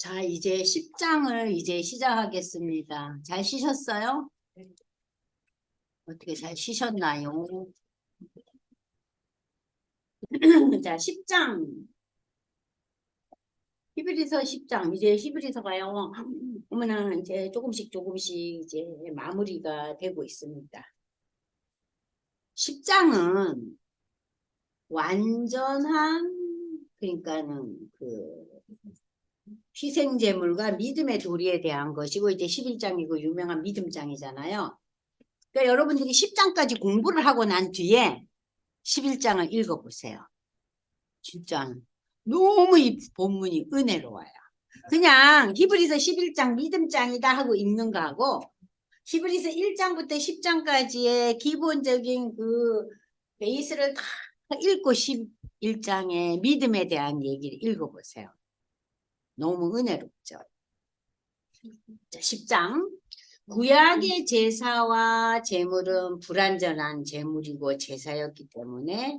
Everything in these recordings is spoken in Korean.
자, 이제 10장을 이제 시작하겠습니다. 잘 쉬셨어요? 어떻게 잘 쉬셨나요? 자, 10장. 히브리서 10장. 이제 히브리서가요. 어머나, 이제 조금씩 이제 마무리가 되고 있습니다. 10장은 완전한, 그러니까는 희생제물과 믿음의 도리에 대한 것이고, 이제 11장이고 유명한 믿음장이잖아요. 그러니까 여러분들이 10장까지 공부를 하고 난 뒤에 11장을 읽어보세요. 진짜 너무 이 본문이 은혜로워요. 그냥 히브리서 11장 믿음장이다 하고 읽는 거하고 히브리서 1장부터 10장까지의 기본적인 그 베이스를 다 읽고 11장의 믿음에 대한 얘기를 읽어보세요. 너무 은혜롭죠. 자, 10장. 구약의 제사와 제물은 불완전한 제물이고 제사였기 때문에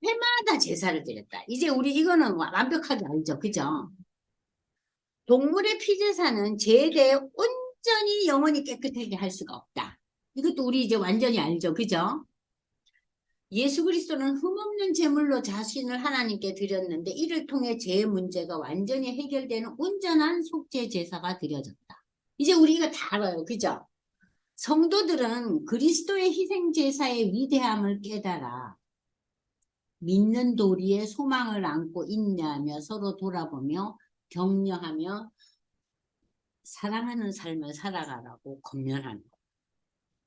해마다 제사를 드렸다. 이제 우리 이거는 완벽하게 알죠. 그죠? 동물의 피제사는 제대에 온전히 영원히 깨끗하게 할 수가 없다. 이것도 우리 이제 완전히 알죠. 그죠? 예수 그리스도는 흠없는 제물로 자신을 하나님께 드렸는데 이를 통해 죄의 문제가 완전히 해결되는 온전한 속죄 제사가 드려졌다. 이제 우리가 다 알아요. 그죠? 성도들은 그리스도의 희생 제사의 위대함을 깨달아 믿는 도리에 소망을 안고 인내하며 서로 돌아보며 격려하며 사랑하는 삶을 살아가라고 권면하는 거예요.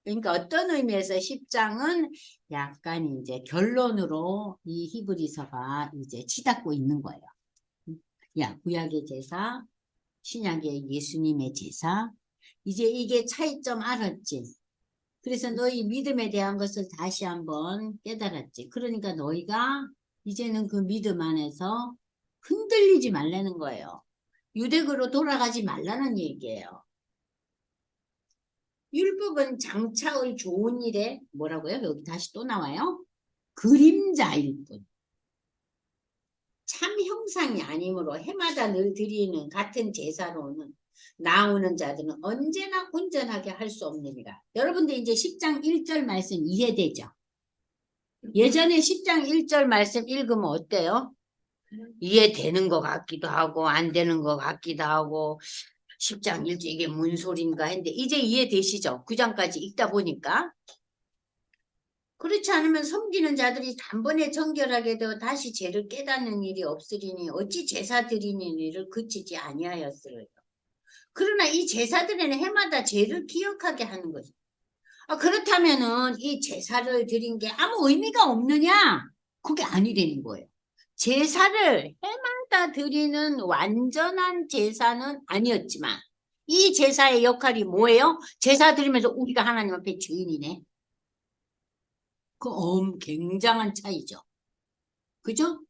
그러니까 어떤 의미에서 10장은 약간 이제 결론으로 이 히브리서가 이제 치닫고 있는 거예요. 야, 구약의 제사, 신약의 예수님의 제사. 이제 이게 차이점 알았지? 그래서 너희 믿음에 대한 것을 다시 한번 깨달았지. 그러니까 너희가 이제는 그 믿음 안에서 흔들리지 말라는 거예요. 유대교로 돌아가지 말라는 얘기예요. 율법은 장차의 좋은 일에 뭐라고요? 여기 다시 또 나와요. 그림자일 뿐. 참 형상이 아니므로 해마다 늘 드리는 같은 제사로는 나오는 자들은 언제나 온전하게 할 수 없느니라. 여러분들 이제 10장 1절 말씀 이해되죠? 예전에 10장 1절 말씀 읽으면 어때요? 이해되는 것 같기도 하고 안 되는 것 같기도 하고 10장 1절 이게 뭔 소린가 했는데 이제 이해되시죠? 9장까지 읽다 보니까. 그렇지 않으면 섬기는 자들이 단번에 정결하게 되어 다시 죄를 깨닫는 일이 없으리니 어찌 제사 드리는 일을 그치지 아니하였으리요. 그러나 이 제사들에는 해마다 죄를 기억하게 하는 거죠. 그렇다면은 이 제사를 드린 게 아무 의미가 없느냐? 그게 아니라는 거예요. 제사를 해마다 드리는 완전한 제사는 아니었지만 이 제사의 역할이 뭐예요? 제사 드리면서 우리가 하나님 앞에 죄인이네. 굉장한 차이죠. 그죠?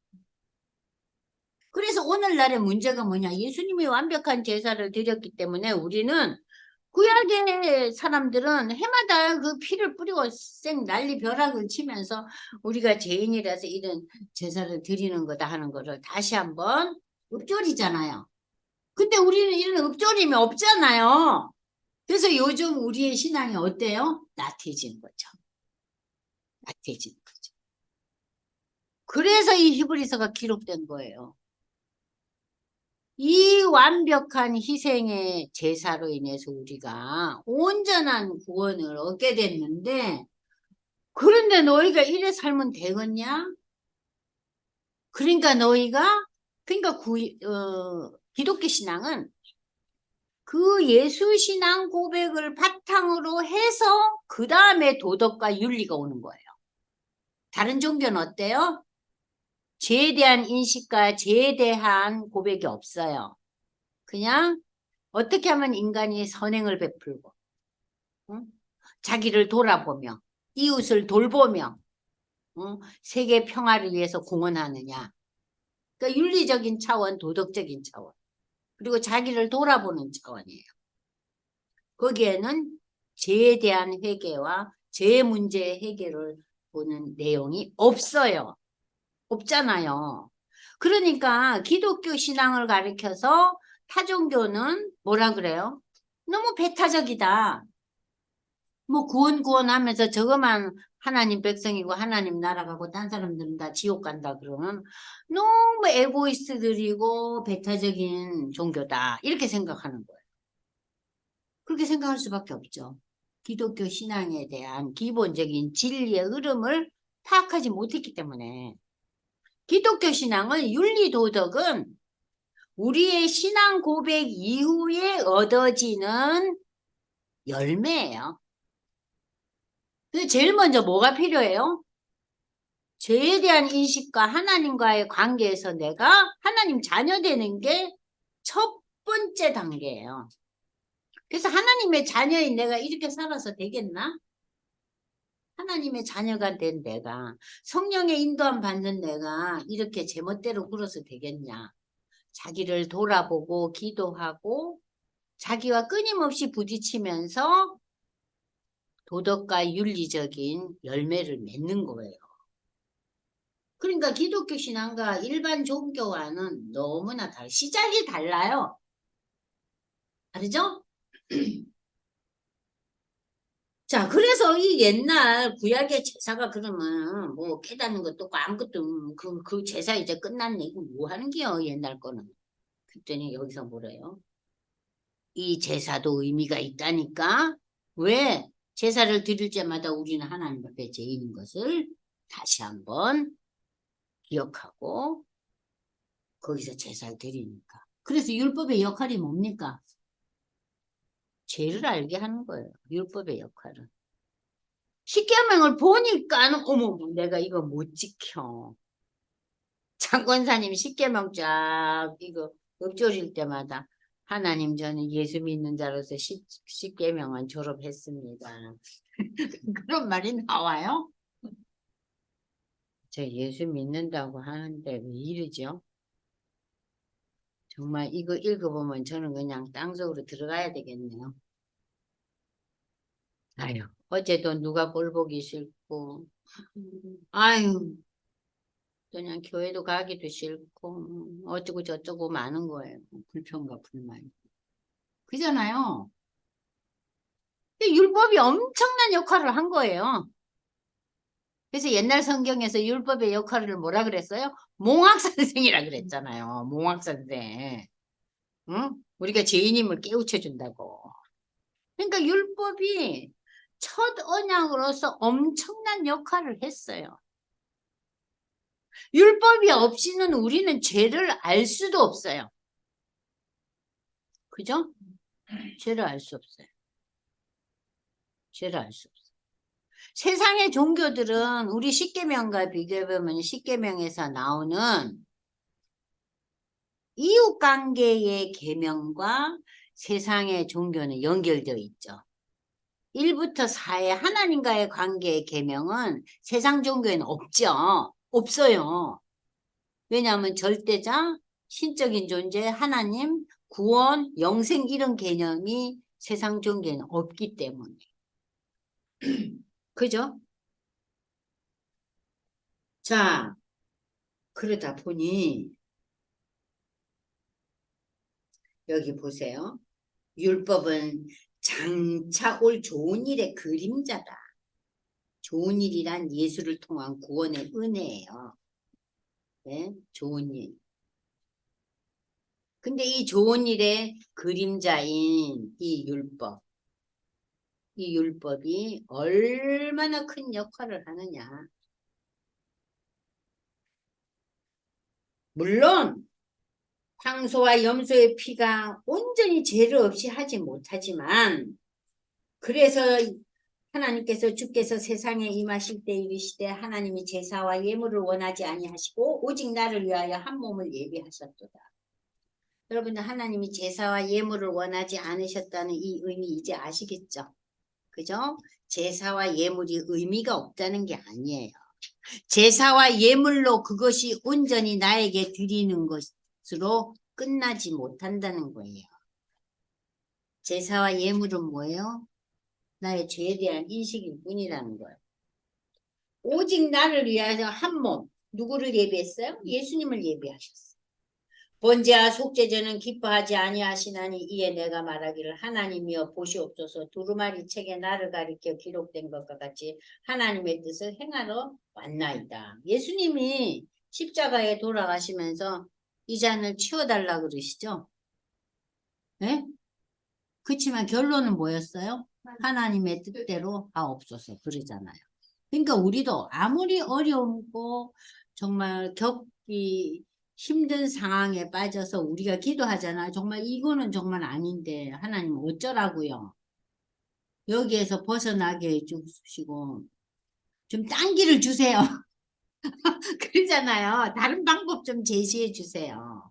그래서 오늘날의 문제가 뭐냐? 예수님이 완벽한 제사를 드렸기 때문에 우리는 구약의 사람들은 해마다 그 피를 뿌리고 쌩 난리 벼락을 치면서 우리가 죄인이라서 이런 제사를 드리는 거다 하는 거를 다시 한번 읊조리잖아요. 근데 우리는 이런 읊조림이 없잖아요. 그래서 요즘 우리의 신앙이 어때요? 나태해지는 거죠. 나태해지는 거죠. 그래서 이 히브리서가 기록된 거예요. 이 완벽한 희생의 제사로 인해서 우리가 온전한 구원을 얻게 됐는데 그런데 너희가 이래 살면 되겠냐? 그러니까 기독교 신앙은 그 예수 신앙 고백을 바탕으로 해서 그 다음에 도덕과 윤리가 오는 거예요. 다른 종교는 어때요? 죄에 대한 인식과 죄에 대한 고백이 없어요. 그냥 어떻게 하면 인간이 선행을 베풀고 응? 자기를 돌아보며 이웃을 돌보며 응? 세계 평화를 위해서 공헌하느냐. 그러니까 윤리적인 차원, 도덕적인 차원 그리고 자기를 돌아보는 차원이에요. 거기에는 죄에 대한 회개와 죄 문제의 해결을 보는 내용이 없어요. 없잖아요. 그러니까 기독교 신앙을 가리켜서 타종교는 뭐라 그래요? 너무 배타적이다. 뭐 구원 하면서 저거만 하나님 백성이고 하나님 나라 가고 딴 사람들은 다 지옥 간다 그러면 너무 에고이스트들이고 배타적인 종교다. 이렇게 생각하는 거예요. 그렇게 생각할 수밖에 없죠. 기독교 신앙에 대한 기본적인 진리의 흐름을 파악하지 못했기 때문에. 기독교 신앙은 윤리도덕은 우리의 신앙 고백 이후에 얻어지는 열매예요. 근데 제일 먼저 뭐가 필요해요? 죄에 대한 인식과 하나님과의 관계에서 내가 하나님 자녀 되는 게 첫 번째 단계예요. 그래서 하나님의 자녀인 내가 이렇게 살아서 되겠나? 하나님의 자녀가 된 내가, 성령의 인도함 받는 내가 이렇게 제멋대로 굴어서 되겠냐? 자기를 돌아보고 기도하고 자기와 끊임없이 부딪히면서 도덕과 윤리적인 열매를 맺는 거예요. 그러니까 기독교 신앙과 일반 종교와는 너무나 시작이 달라요. 다르죠? 자, 그래서 이 옛날 구약의 제사가 그러면 뭐 깨닫는 것도 없고 아무것도 그 제사 이제 끝났네. 이거 뭐 하는 게요, 옛날 거는. 그랬더니 여기서 뭐래요? 이 제사도 의미가 있다니까? 왜? 제사를 드릴 때마다 우리는 하나님 앞에 죄인인 것을 다시 한번 기억하고 거기서 제사를 드리니까. 그래서 율법의 역할이 뭡니까? 죄를 알게 하는 거예요. 율법의 역할은. 십계명을 보니까 어머 내가 이거 못 지켜. 장권사님 십계명 쫙 이거 읊조릴 때마다 하나님 저는 예수 믿는 자로서 십계명은 졸업했습니다. 그런 말이 나와요? 저 예수 믿는다고 하는데 왜 이러죠? 정말 이거 읽어보면 저는 그냥 땅속으로 들어가야 되겠네요. 아유, 어제도 누가 꼴 보기 싫고, 아유, 그냥 교회도 가기도 싫고, 어쩌고 저쩌고 많은 거예요. 불평과 불만. 그잖아요. 근데 율법이 엄청난 역할을 한 거예요. 그래서 옛날 성경에서 율법의 역할을 뭐라 그랬어요? 몽학선생이라 그랬잖아요. 몽학선생. 응? 우리가 죄인임을 깨우쳐 준다고. 그러니까 율법이 첫 언약으로서 엄청난 역할을 했어요. 율법이 없이는 우리는 죄를 알 수도 없어요. 그죠? 죄를 알 수 없어요. 죄를 알 수 없어요. 세상의 종교들은 우리 십계명과 비교해보면 십계명에서 나오는 이웃관계의 계명과 세상의 종교는 연결되어 있죠. 1부터 4의 하나님과의 관계의 계명은 세상 종교에는 없죠. 없어요. 왜냐하면 절대자, 신적인 존재, 하나님, 구원, 영생 이런 개념이 세상 종교에는 없기 때문에. 그죠? 자, 그러다 보니 여기 보세요. 율법은 장차 올 좋은 일의 그림자다. 좋은 일이란 예수를 통한 구원의 은혜예요. 네? 좋은 일. 근데 이 좋은 일의 그림자인 이 율법이 얼마나 큰 역할을 하느냐. 물론 황소와 염소의 피가 온전히 죄를 없이 하지 못하지만 그래서 하나님께서 주께서 세상에 임하실 때 이르시되 하나님이 제사와 예물을 원하지 아니하시고 오직 나를 위하여 한 몸을 예비하셨도다. 여러분들 하나님이 제사와 예물을 원하지 않으셨다는 이 의미 이제 아시겠죠? 그죠? 제사와 예물이 의미가 없다는 게 아니에요. 제사와 예물로 그것이 온전히 나에게 드리는 것으로 끝나지 못한다는 거예요. 제사와 예물은 뭐예요? 나의 죄에 대한 인식일 뿐이라는 거예요. 오직 나를 위하여 한 몸. 누구를 예비했어요? 예수님을 예비하셨어요. 번제와 속죄제는 기뻐하지 아니하시나니 이에 내가 말하기를 하나님이여 보시옵소서 두루마리 책에 나를 가리켜 기록된 것과 같이 하나님의 뜻을 행하러 왔나이다. 예수님이 십자가에 돌아가시면서 이 잔을 치워달라 그러시죠? 네? 그렇지만 결론은 뭐였어요? 하나님의 뜻대로 하옵소서 그러잖아요. 그러니까 우리도 아무리 어려움고 정말 겪기 힘든 상황에 빠져서 우리가 기도하잖아요. 정말 이거는 정말 아닌데 하나님 어쩌라고요? 여기에서 벗어나게 해주시고 좀 딴 길을 주세요. 그러잖아요. 다른 방법 좀 제시해 주세요.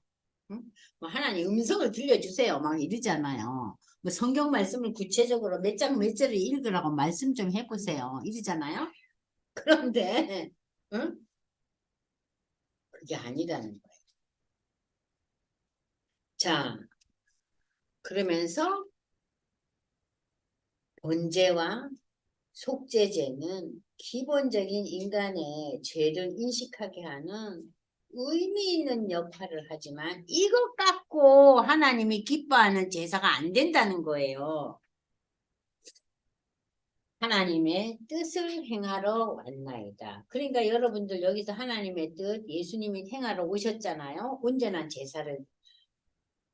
응? 뭐 하나님 음성을 들려주세요. 막 이러잖아요. 뭐 성경 말씀을 구체적으로 몇 장 몇 절을 읽으라고 말씀 좀 해보세요. 이러잖아요. 그런데 응? 그게 아니라는 거예요. 자, 그러면서 번제와 속죄제는 기본적인 인간의 죄를 인식하게 하는 의미 있는 역할을 하지만 이것 갖고 하나님이 기뻐하는 제사가 안 된다는 거예요. 하나님의 뜻을 행하러 왔나이다. 그러니까 여러분들 여기서 하나님의 뜻, 예수님이 행하러 오셨잖아요. 온전한 제사를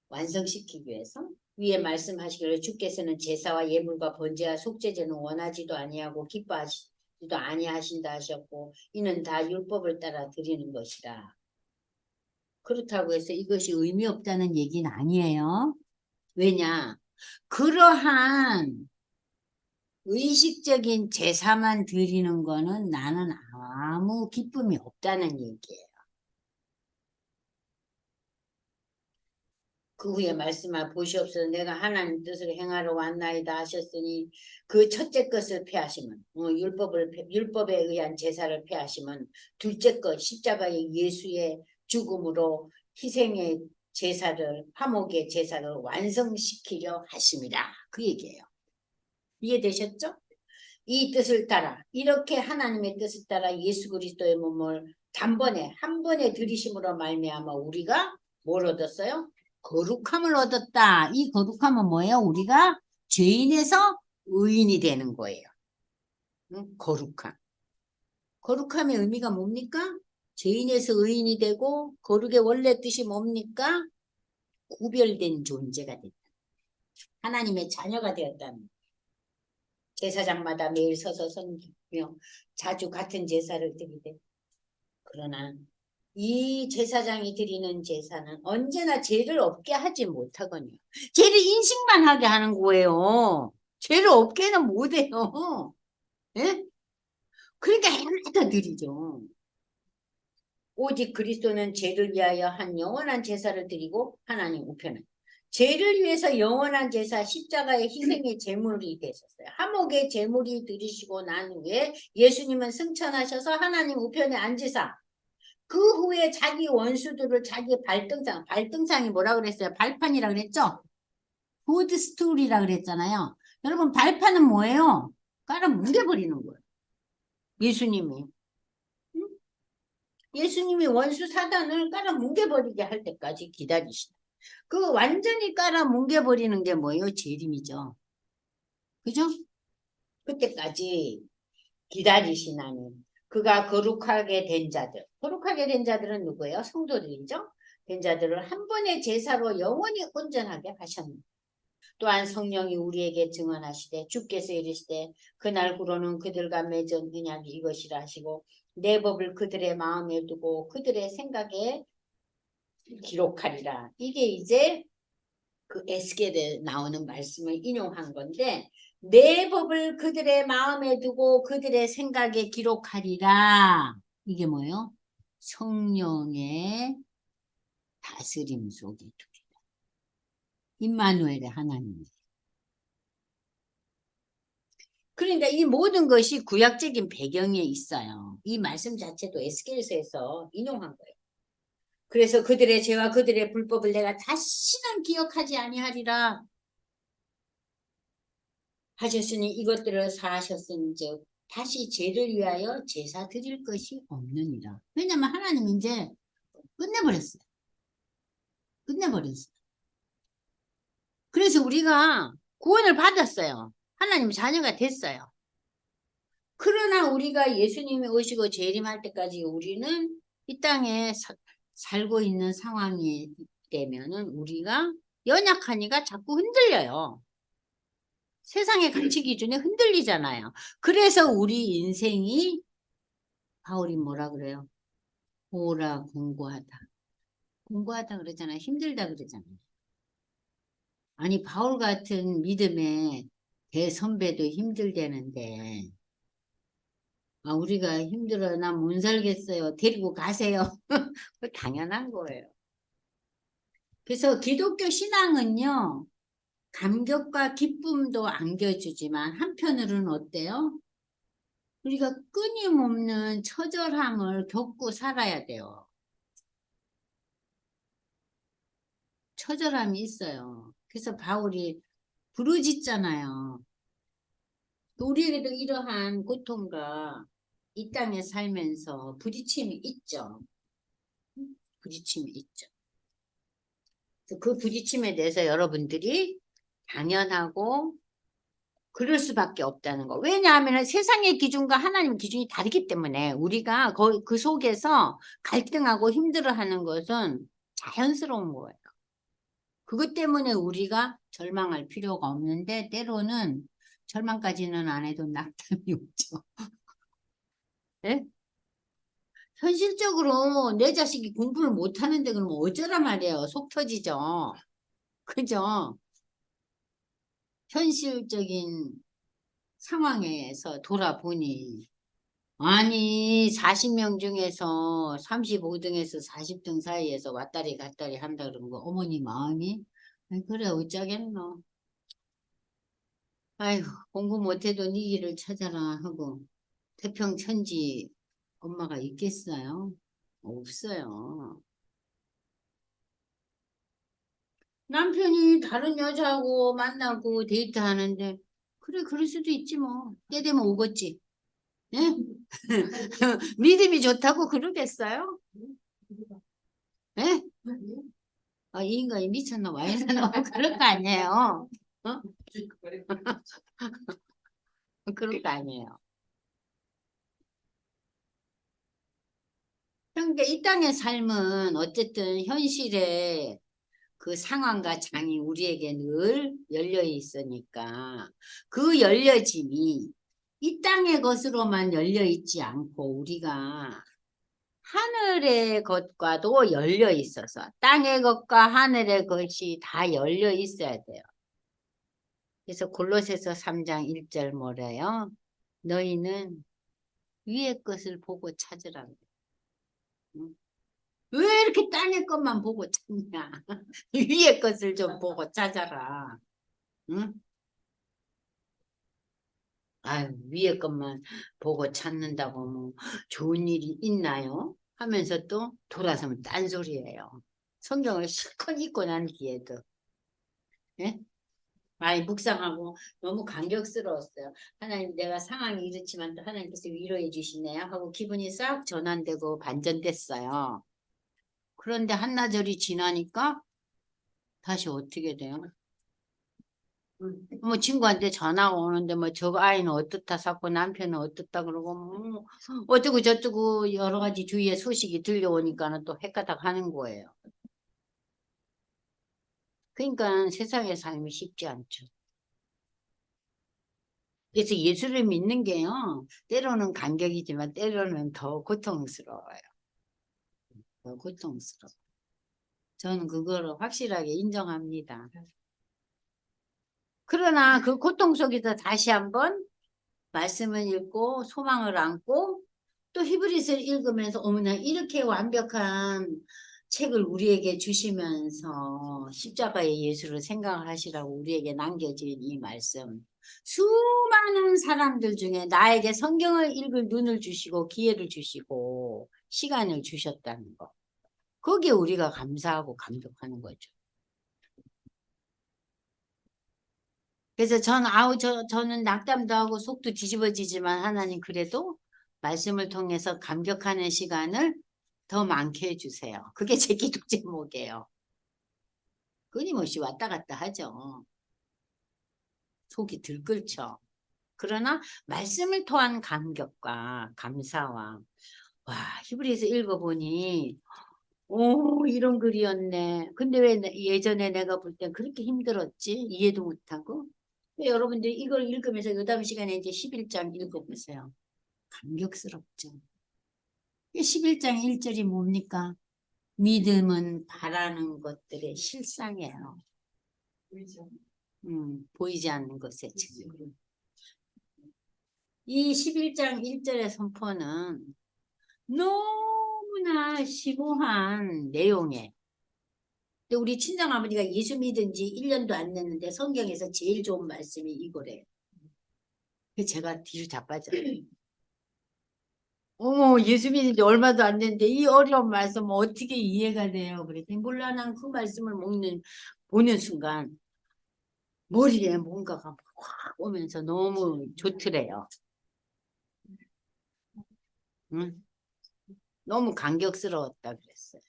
완성시키기 위해서. 위에 말씀하시기를 주께서는 제사와 예물과 번제와 속죄제는 원하지도 아니하고 기뻐하지도 아니하신다 하셨고 이는 다 율법을 따라 드리는 것이라. 그렇다고 해서 이것이 의미 없다는 얘기는 아니에요. 왜냐? 그러한 의식적인 제사만 드리는 거는 나는 아무 기쁨이 없다는 얘기예요. 그 후에 말씀하 보시옵소서 내가 하나님 뜻을 행하러 왔나이다 하셨으니 그 첫째 것을 폐하시면 율법에 의한 제사를 폐하시면 둘째 것 십자가의 예수의 죽음으로 희생의 제사를 화목의 제사를 완성시키려 하십니다. 그 얘기예요. 이해되셨죠? 이 뜻을 따라 이렇게 하나님의 뜻을 따라 예수 그리스도의 몸을 단번에 한 번에 들이심으로 말미암아 우리가 뭘 얻었어요? 거룩함을 얻었다. 이 거룩함은 뭐예요? 우리가 죄인에서 의인이 되는 거예요. 응? 거룩함. 거룩함의 의미가 뭡니까? 죄인에서 의인이 되고 거룩의 원래 뜻이 뭡니까? 구별된 존재가 됐다. 하나님의 자녀가 되었다는 제사장마다 매일 서서 섬기며 자주 같은 제사를 드리되 그러나 이 제사장이 드리는 제사는 언제나 죄를 없게 하지 못하거든요. 죄를 인식만 하게 하는 거예요. 죄를 없게는 못해요. 예? 그러니까 해마다 드리죠. 오직 그리스도는 죄를 위하여 한 영원한 제사를 드리고 하나님 우편은 죄를 위해서 영원한 제사 십자가의 희생의 제물이 되셨어요. 화목의 제물이 드리시고 난 후에 예수님은 승천하셔서 하나님 우편에 앉으사 그 후에 자기 원수들을 자기 발등상이 뭐라 그랬어요? 발판이라 그랬죠? 푸드스툴이라 그랬잖아요. 여러분 발판은 뭐예요? 깔아 뭉개버리는 거예요. 예수님이. 응? 예수님이 원수 사단을 깔아 뭉개버리게 할 때까지 기다리시다. 그 완전히 깔아 뭉개버리는 게 뭐예요? 재림이죠. 그죠? 그때까지 기다리시나니 그가 거룩하게 된 자들. 거룩하게 된 자들은 누구예요? 성도들이죠. 된 자들을 한 번의 제사로 영원히 온전하게 하셨는데 또한 성령이 우리에게 증언하시되 주께서 이르시되 그날 후로는 그들과 맺은 언약이 이것이라 하시고 내 법을 그들의 마음에 두고 그들의 생각에 기록하리라. 이게 이제 그 에스겔에 나오는 말씀을 인용한 건데 내 법을 그들의 마음에 두고 그들의 생각에 기록하리라. 이게 뭐예요? 성령의 다스림 속에 두리라. 임마누엘의 하나님. 그러니까 이 모든 것이 구약적인 배경에 있어요. 이 말씀 자체도 에스겔서에서 인용한 거예요. 그래서 그들의 죄와 그들의 불법을 내가 다시는 기억하지 아니하리라 하셨으니 이것들을 사하셨은즉 다시 죄를 위하여 제사 드릴 것이 없느니라. 왜냐면 하나님 이제 끝내버렸어요. 끝내버렸어요. 그래서 우리가 구원을 받았어요. 하나님 자녀가 됐어요. 그러나 우리가 예수님이 오시고 재림할 때까지 우리는 이 땅에 살고 있는 상황이 되면은 우리가 연약하니까 자꾸 흔들려요. 세상의 가치 기준에 흔들리잖아요. 그래서 우리 인생이 바울이 뭐라 그래요? 오라 공고하다. 공고하다 그러잖아요. 힘들다 그러잖아요. 아니 바울 같은 믿음의 대선배도 힘들대는데 우리가 힘들어 나 못 살겠어요. 데리고 가세요. 그 당연한 거예요. 그래서 기독교 신앙은요. 감격과 기쁨도 안겨주지만 한편으로는 어때요? 우리가 끊임없는 처절함을 겪고 살아야 돼요. 처절함이 있어요. 그래서 바울이 부르짖잖아요. 우리에게도 이러한 고통과 이 땅에 살면서 부딪힘이 있죠. 부딪힘이 있죠. 그 부딪힘에 대해서 여러분들이 당연하고 그럴 수밖에 없다는 거. 왜냐하면 세상의 기준과 하나님 기준이 다르기 때문에 우리가 그 속에서 갈등하고 힘들어하는 것은 자연스러운 거예요. 그것 때문에 우리가 절망할 필요가 없는데 때로는 절망까지는 안 해도 낙담이 오죠. 네? 현실적으로 내 자식이 공부를 못하는데 그러면 어쩌라 말이에요. 속 터지죠. 그죠? 현실적인 상황에서 돌아보니 아니 40명 중에서 35등에서 40등 사이에서 왔다리 갔다리 한다 그런 거 어머니 마음이 아이, 그래 어쩌겠노. 아이고 공부 못해도 네 길을 찾아라 하고 태평천지 엄마가 있겠어요? 없어요. 남편이 다른 여자하고 만나고 데이트하는데 그래 그럴 수도 있지 뭐. 때 되면 오겠지. 예? 믿음이 좋다고 그러겠어요? 예? 이 인간이 미쳤나 와 있나 그럴 거 아니에요. 어? 그럴 거 아니에요. 그러니까 이 땅의 삶은 어쨌든 현실에 그 상황과 장이 우리에게 늘 열려 있으니까 그 열려짐이 이 땅의 것으로만 열려 있지 않고 우리가 하늘의 것과도 열려 있어서 땅의 것과 하늘의 것이 다 열려 있어야 돼요. 그래서 골로새서 3장 1절 뭐래요? 너희는 위의 것을 보고 찾으라고. 응? 왜 이렇게 땅의 것만 보고 찾냐? 위의 것을 좀 보고 찾아라. 응? 아유, 위의 것만 보고 찾는다고 뭐 좋은 일이 있나요? 하면서 또 돌아서면 딴소리예요. 성경을 실컷 읽고 난 뒤에도. 예? 많이 묵상하고 너무 감격스러웠어요. 하나님 내가 상황이 이렇지만 또 하나님께서 위로해 주시네요 하고 기분이 싹 전환되고 반전됐어요. 그런데 한나절이 지나니까 다시 어떻게 돼요? 뭐 친구한테 전화가 오는데 뭐 저 아이는 어떻다 사고 남편은 어떻다 그러고 뭐 어쩌고 저쩌고 여러 가지 주위에 소식이 들려오니까는 또 헷가닥 하는 거예요. 그러니까 세상의 삶이 쉽지 않죠. 그래서 예수를 믿는 게요. 때로는 감격이지만 때로는 더 고통스러워요. 더 고통스러워. 저는 그거를 확실하게 인정합니다. 그러나 그 고통 속에서 다시 한번 말씀을 읽고 소망을 안고 또 히브리서를 읽으면서 어머나 이렇게 완벽한 책을 우리에게 주시면서 십자가의 예수를 생각하시라고 우리에게 남겨진 이 말씀. 수많은 사람들 중에 나에게 성경을 읽을 눈을 주시고 기회를 주시고 시간을 주셨다는 거. 거기에 우리가 감사하고 감격하는 거죠. 그래서 저는 낙담도 하고 속도 뒤집어지지만 하나님 그래도 말씀을 통해서 감격하는 시간을 더 많게 해주세요. 그게 제 기도 제목이에요. 끊임없이 왔다 갔다 하죠. 속이 들끓죠. 그러나 말씀을 통한 감격과 감사와 와 히브리서 읽어보니 오 이런 글이었네. 근데 왜 예전에 내가 볼 땐 그렇게 힘들었지? 이해도 못하고. 여러분들이 이걸 읽으면서 그 다음 시간에 이제 11장 읽어보세요. 감격스럽죠. 11장 1절이 뭡니까? 믿음은 바라는 것들의 실상이에요. 보이지 않는 것의 증거. 이 11장 1절의 선포는 너무나 심오한 내용이에요. 근데 우리 친정아버지가 예수 믿은 지 1년도 안 됐는데 성경에서 제일 좋은 말씀이 이거래요. 그래서 제가 뒤로 자빠져요. 어머 예수 믿은 지 얼마도 안 됐는데 이 어려운 말씀 어떻게 이해가 돼요? 그랬더니 몰라 난 그 말씀을 보는 순간 머리에 뭔가가 확 오면서 너무 좋더래요. 응? 너무 감격스러웠다 그랬어요.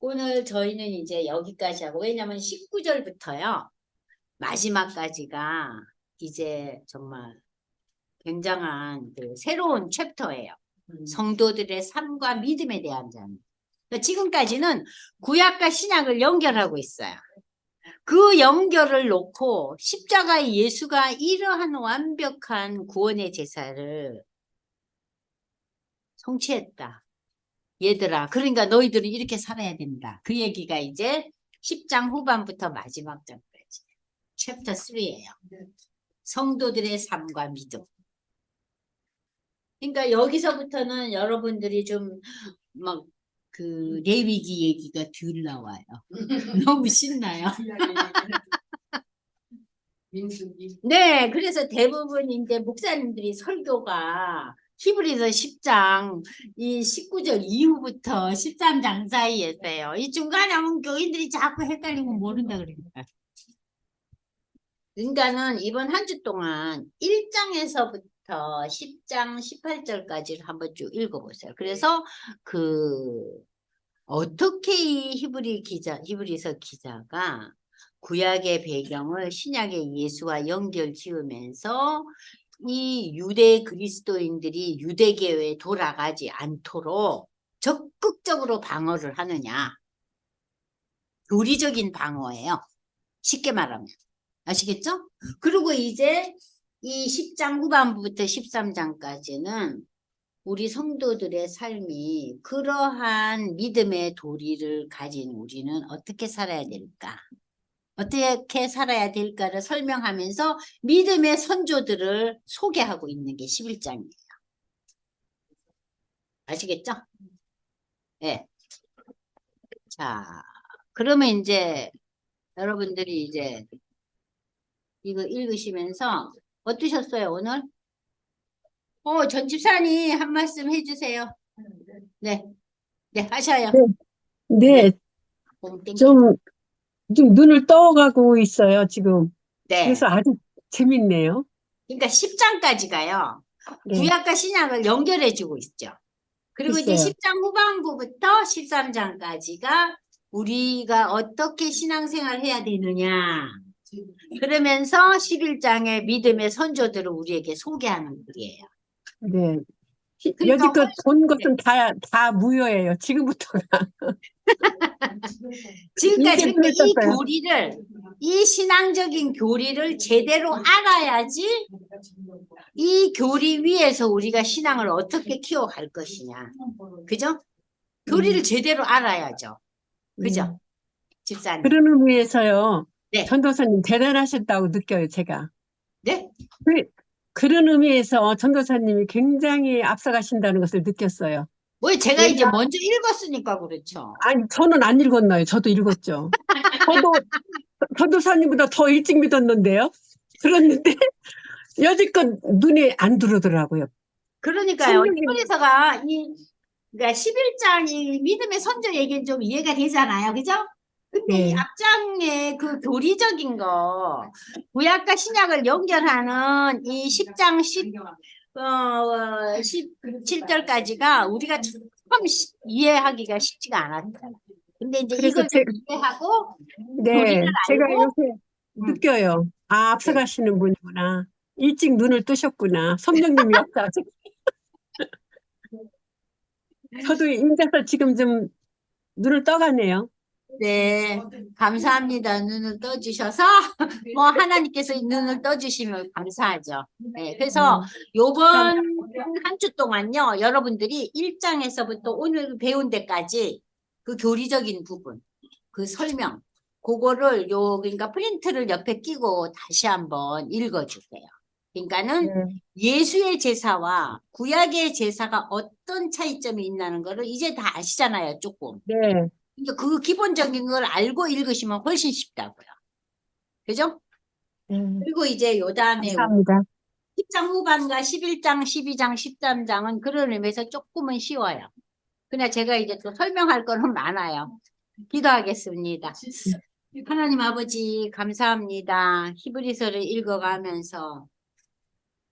오늘 저희는 이제 여기까지 하고 왜냐하면 19절부터요. 마지막까지가 이제 정말 굉장한 그 새로운 챕터예요. 성도들의 삶과 믿음에 대한 점. 지금까지는 구약과 신약을 연결하고 있어요. 그 연결을 놓고 십자가의 예수가 이러한 완벽한 구원의 제사를 성취했다. 얘들아, 그러니까 너희들은 이렇게 살아야 된다. 그 얘기가 이제 10장 후반부터 마지막 장까지 챕터 3예요. 성도들의 삶과 믿음. 그러니까 여기서부터는 여러분들이 좀 막 그 레위기 얘기가 덜 나와요. 너무 신나요. 네, 그래서 대부분 이제 목사님들이 설교가 히브리서 10장 이 19절 이후부터 13장 사이에서요. 이 중간에 오면 교인들이 자꾸 헷갈리고 모른다 그러니까. 그러니까는 이번 한 주 동안 1장에서부터 10장 18절까지를 한번 쭉 읽어보세요. 그래서 어떻게 이 히브리서 기자가 구약의 배경을 신약의 예수와 연결 지으면서 이 유대 그리스도인들이 유대교회에 돌아가지 않도록 적극적으로 방어를 하느냐. 교리적인 방어예요. 쉽게 말하면. 아시겠죠? 그리고 이제 이 10장 후반부부터 13장까지는 우리 성도들의 삶이 그러한 믿음의 도리를 가진 우리는 어떻게 살아야 될까? 어떻게 살아야 될까를 설명하면서 믿음의 선조들을 소개하고 있는 게 11장이에요. 아시겠죠? 네. 자, 그러면 이제 여러분들이 이제 이거 읽으시면서 어떠셨어요, 오늘? 전 집사님 한 말씀 해주세요. 네. 네, 하셔요. 네, 땡큐. 좀 눈을 떠가고 있어요, 지금. 네. 그래서 아주 재밌네요. 그러니까 10장까지가요. 네, 구약과 신약을 연결해주고 있죠. 그리고 이제 글쎄요. 10장 후반부부터 13장까지가 우리가 어떻게 신앙생활 해야 되느냐. 그러면서 11장의 믿음의 선조들을 우리에게 소개하는 글이에요. 네. 그러니까 여지껏 본 것은 다 무효예요, 지금부터가. 지금까지 이제 그러니까 눈을 떴어요. 이 신앙적인 교리를 제대로 알아야지 이 교리 위에서 우리가 신앙을 어떻게 키워갈 것이냐. 그죠? 교리를 제대로 알아야죠. 그죠? 집사님. 그런 의미에서요, 네. 전도사님 대단하셨다고 느껴요, 제가. 네? 그런 의미에서 전도사님이 굉장히 앞서가신다는 것을 느꼈어요. 뭐 제가 이제 먼저 읽었으니까 그렇죠. 아니, 저는 안 읽었나요? 저도 읽었죠. 저도 전도사님보다 더 일찍 믿었는데요. 그랬는데 여지껏 눈에 안 들어오더라고요. 그러니까요. 성경이 히브리서가 그러니까 11장이 믿음의 선조 얘기는 좀 이해가 되잖아요. 그죠? 근데 이 네. 앞장에 그 교리적인 거, 구약과 신약을 연결하는 이 10장 17절까지가 우리가 처음 이해하기가 쉽지가 않았잖아. 근데 이제 그래서 이걸 좀 이해하고 교리를 네, 제가 알고, 요새 음, 느껴요. 아, 네. 앞서가시는 분이구나. 일찍 눈을 뜨셨구나. 성령님이 역사. 저도 인자서 지금 좀 눈을 떠가네요. 네, 감사합니다. 눈을 떠주셔서, 뭐, 하나님께서 눈을 떠주시면 감사하죠. 네, 그래서 요번 감사합니다. 한 주 동안요, 여러분들이 1장에서부터 오늘 배운 데까지 그 교리적인 부분, 그 설명, 그거를 그러니까 프린트를 옆에 끼고 다시 한번 읽어주세요. 그러니까는 네, 예수의 제사와 구약의 제사가 어떤 차이점이 있다는 거를 이제 다 아시잖아요, 조금. 네, 그러니까 그 기본적인 걸 알고 읽으시면 훨씬 쉽다고요. 그죠? 네, 그리고 이제 요 다음에 감사합니다. 10장 후반과 11장, 12장, 13장은 그런 의미에서 조금은 쉬워요. 그냥 제가 이제 또 설명할 거는 많아요. 기도하겠습니다. 하나님 아버지 감사합니다. 히브리서를 읽어가면서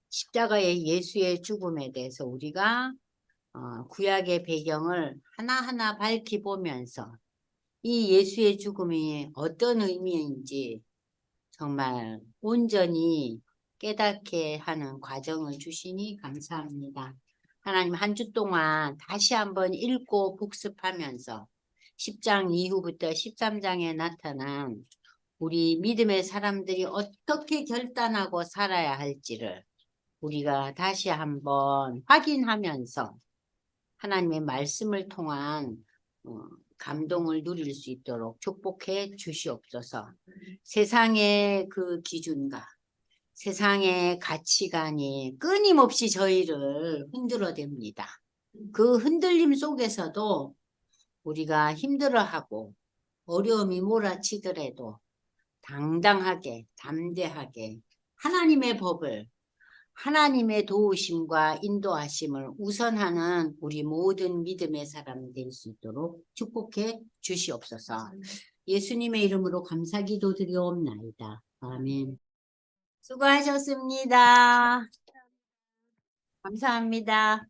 십자가의 예수의 죽음에 대해서 우리가 구약의 배경을 하나하나 밝히 보면서 이 예수의 죽음이 어떤 의미인지 정말 온전히 깨닫게 하는 과정을 주시니 감사합니다. 하나님 한 주 동안 다시 한번 읽고 복습하면서 10장 이후부터 13장에 나타난 우리 믿음의 사람들이 어떻게 결단하고 살아야 할지를 우리가 다시 한번 확인하면서 하나님의 말씀을 통한 감동을 누릴 수 있도록 축복해 주시옵소서. 세상의 그 기준과 세상의 가치관이 끊임없이 저희를 흔들어댑니다. 그 흔들림 속에서도 우리가 힘들어하고 어려움이 몰아치더라도 당당하게 담대하게 하나님의 법을 하나님의 도우심과 인도하심을 우선하는 우리 모든 믿음의 사람 될 수 있도록 축복해 주시옵소서. 예수님의 이름으로 감사기도 드리옵나이다. 아멘. 수고하셨습니다. 감사합니다.